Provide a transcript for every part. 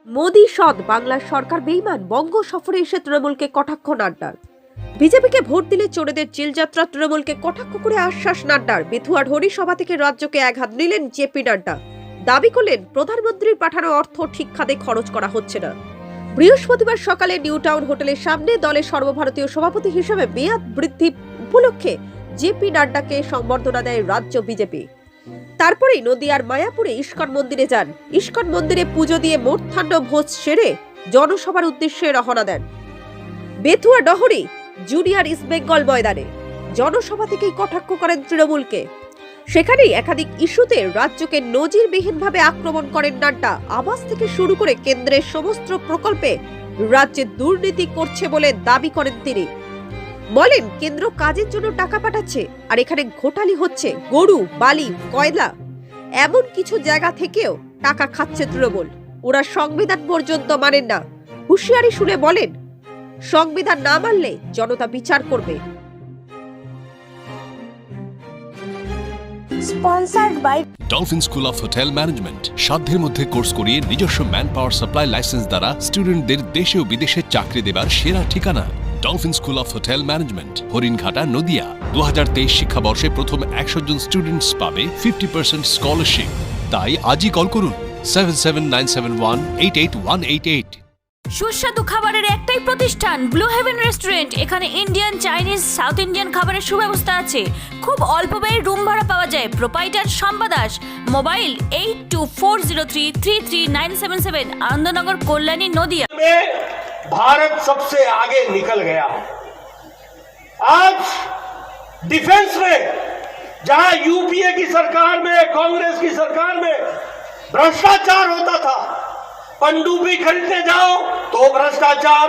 মোদি সৎ, বাংলার সরকার বেইমান, বঙ্গ সফরে এসে তৃণমূলকে কটাক্ষ নাড্ডার। বিজেপিকে ভোট দিলে চোরেদের চিলযাত্রা, তৃণমূলকে কটাক্ষ করে আশ্বাস নাড্ডার। বেথুয়া ঢোরি সভা থেকে রাজ্যকে এক হাত নিলেন জেপি নাড্ডা। দাবি করলেন প্রধানমন্ত্রীর পাঠানো অর্থ ঠিক খাতে খরচ করা হচ্ছে না। বৃহস্পতিবার সকালে নিউ টাউন হোটেলের সামনে দলের সর্বভারতীয় সভাপতি হিসেবে মেয়াদ বৃদ্ধি উপলক্ষে জেপি নাড্ডাকে সংবর্ধনা দেয় রাজ্য বিজেপি। তারপরেই নদিয়ার মায়াপুরে ইস্কন মন্দিরে যান। ইস্কন মন্দিরে পুজো দিয়ে মূর্ধান্য ভোজ সেরে জনসভার উদ্দেশ্যে রওনা দেন। বেথুয়া ডহরি জুনিয়র ইস্ট বেঙ্গল ময়দানে জনসভা থেকেই কটাক্ষ করেন তৃণমূলকে। সেখানেই একাধিক ইস্যুতে রাজ্যকে নজিরবিহীনভাবে আক্রমণ করেন নাড্ডা। আবাস থেকে শুরু করে কেন্দ্রের সমস্ত প্রকল্পে রাজ্যে দুর্নীতি করছে বলে দাবি করেন তিনি। বলেন কেন্দ্র কাজের জন্য টাকা পাঠাচ্ছে, আর এখানে ঘোটালি হচ্ছে, গরু, বালি, কয়লা, এমন কিছু জায়গা থেকেও টাকা খাচ্ছে তৃণমূল। ওরা সংবিধান পর্যন্ত মানেন না। হুঁশিয়ারি শুনে বলেন সংবিধান না মানলে জনতা বিচার করবে। Sponsored by Dolphin school of hotel management. সাধ্যের মধ্যে কোর্স করিয়ে নিজস্ব ম্যান পাওয়ার সাপ্লাই লাইসেন্স দ্বারা স্টুডেন্টদের দেশে ও বিদেশে চাকরি দেবার সেরা ঠিকানা। Dolphin school of hotel management, Haringhata, Nadia. 2023 শিক্ষাবর্ষে প্রথম 100 জন স্টুডেন্টস পাবে 50% স্কলারশিপ। তাই আজই কল করুন 7797188188। সুস্বাদু খাবারের একটাই প্রতিষ্ঠান, ব্লু হেভেন রেস্টুরেন্ট। এখানে ইন্ডিয়ান, চাইনিজ, সাউথ ইন্ডিয়ান খাবারের সুব্যবস্থা আছে। খুব অল্প ব্যয়ে রুম ভাড়া পাওয়া যায়। প্রোপাইটার শম্পা দাস। মোবাইল 8240333977, आनंदनगर, कल्याणी, नदिया। भारत सबसे आगे निकल गया है। आज डिफेंस में जहां यूपीए की सरकार में, कांग्रेस की सरकार में भ्रष्टाचार होता था, पनडुब्बी खरीदने जाओ तो भ्रष्टाचार,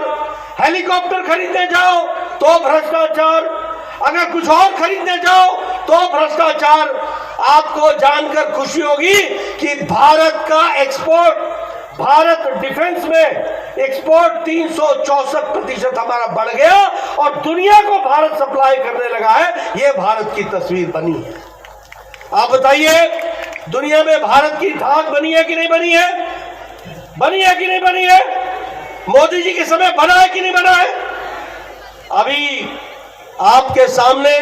हेलीकॉप्टर खरीदने जाओ तो भ्रष्टाचार, अगर कुछ और खरीदने जाओ तो भ्रष्टाचार। आपको जानकर खुशी होगी कि भारत का एक्सपोर्ट, भारत डिफेंस में एक्सपोर्ट 364% हमारा बढ़ गया और दुनिया को भारत सप्लाई करने लगा है। ये भारत की तस्वीर बनी है। आप बताइए, दुनिया में भारत की धाक बनी है कि नहीं बनी है? बनी है कि नहीं बनी है? मोदी जी के समय बना है कि नहीं बना है? अभी आपके सामने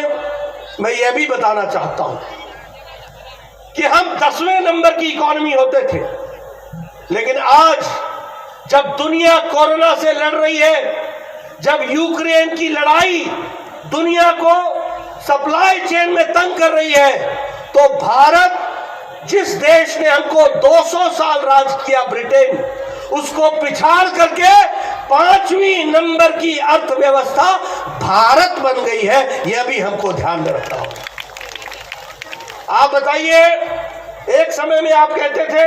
मैं यह भी बताना चाहता हूं कि हम 10वें नंबर की इकोनॉमी होते थे, लेकिन आज जब दुनिया कोरोना से लड़ रही है, जब यूक्रेन की लड़ाई दुनिया को सप्लाई चेन में तंग कर रही है, तो भारत, जिस देश ने हमको 200 साल राज किया, ब्रिटेन, उसको पिछाड़ करके 5वीं नंबर की अर्थव्यवस्था भारत बन गई है। यह भी हमको ध्यान में रखना होगा। आप बताइए, एक समय में आप कहते थे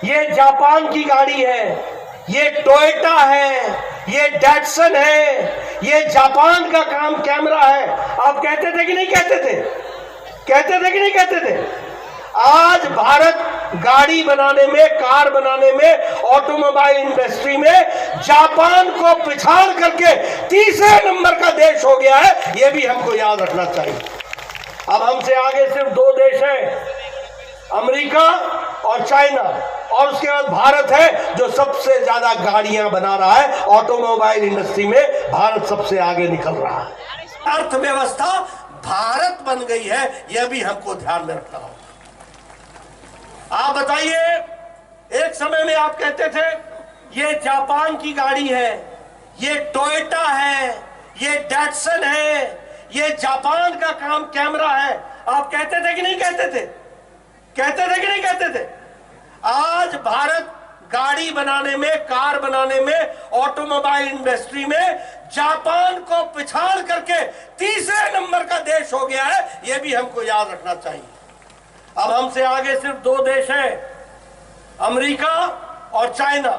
ये जापान की गाड़ी है, ये टोयोटा है, ये डैटसन है, ये जापान का काम कैमरा है। आप कहते थे कि नहीं कहते थे? कहते थे कि नहीं कहते थे? आज भारत गाड़ी बनाने में, कार बनाने में, ऑटोमोबाइल इंडस्ट्री में जापान को पिछाड़ करके तीसरे नंबर का देश हो गया है। यह भी हमको याद रखना चाहिए। अब हमसे आगे सिर्फ 2 देश हैं, अमेरिका और चाइना, और उसके बाद भारत है जो सबसे ज्यादा गाड़ियां बना रहा है। ऑटोमोबाइल इंडस्ट्री में भारत सबसे आगे निकल रहा है। अर्थव्यवस्था भारत बन गई है, यह भी हमको ध्यान में रखना होगा। आप बताइए, एक समय में आप कहते थे ये जापान की गाड़ी है, ये टोयोटा है, ये डैटसन है, ये जापान का काम कैमरा है। आप कहते थे कि नहीं कहते थे? कहते थे कि नहीं कहते थे? आज भारत गाड़ी बनाने में, कार बनाने में, ऑटोमोबाइल इंडस्ट्री में जापान को पिछाड़ करके तीसरे नंबर का देश हो गया है। यह भी हमको याद रखना चाहिए। अब हमसे आगे सिर्फ 2 देश हैं, अमेरिका और चाइना,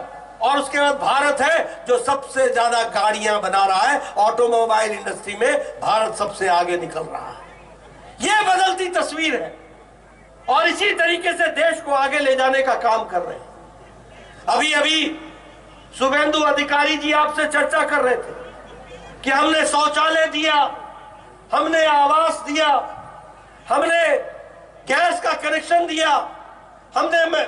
और उसके बाद भारत है जो सबसे ज्यादा गाड़ियां बना रहा है। ऑटोमोबाइल इंडस्ट्री में भारत सबसे आगे निकल रहा है। यह बदलती तस्वीर है और इसी तरीके से देश को आगे ले जाने का काम कर रहे हैं। अभी अभी शुभेंदु अधिकारी जी आपसे चर्चा कर रहे थे कि हमने शौचालय दिया, हमने आवास दिया, हमने गैस का कनेक्शन दिया, हमने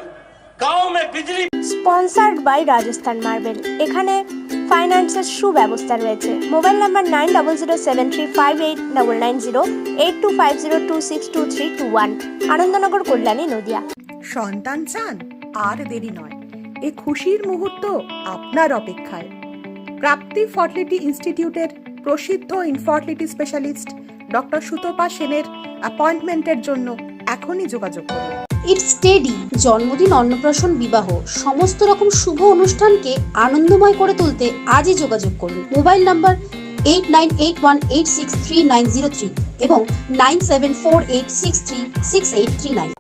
गांव में बिजली স্পন্সার্ড বাই রাজস্থান মার্বেল। এখানে ফাইন্যান্সের সুব্যবস্থা রয়েছে। Mobile number 9007358990 8250262321, Anandanagar, Kalyani, Nadia. সন্তান চান? আর দেরি নয়, এ খুশির মুহূর্ত আপনার অপেক্ষায়। প্রাপ্তি ফার্টিলিটি ইনস্টিটিউটের প্রসিদ্ধ ইনফার্টিলিটি স্পেশালিস্ট ডক্টর সুতপা সেনের অ্যাপয়েন্টমেন্টের জন্য এখনই যোগাযোগ করুন। ইটস টেডি জন্মদিন, অন্নপ্রাশন, বিবাহ সমস্ত রকম শুভ অনুষ্ঠানকে আনন্দময় করে তুলতে আজই যোগাযোগ করুন। মোবাইল নাম্বার 8981863903 এবং 9748636839।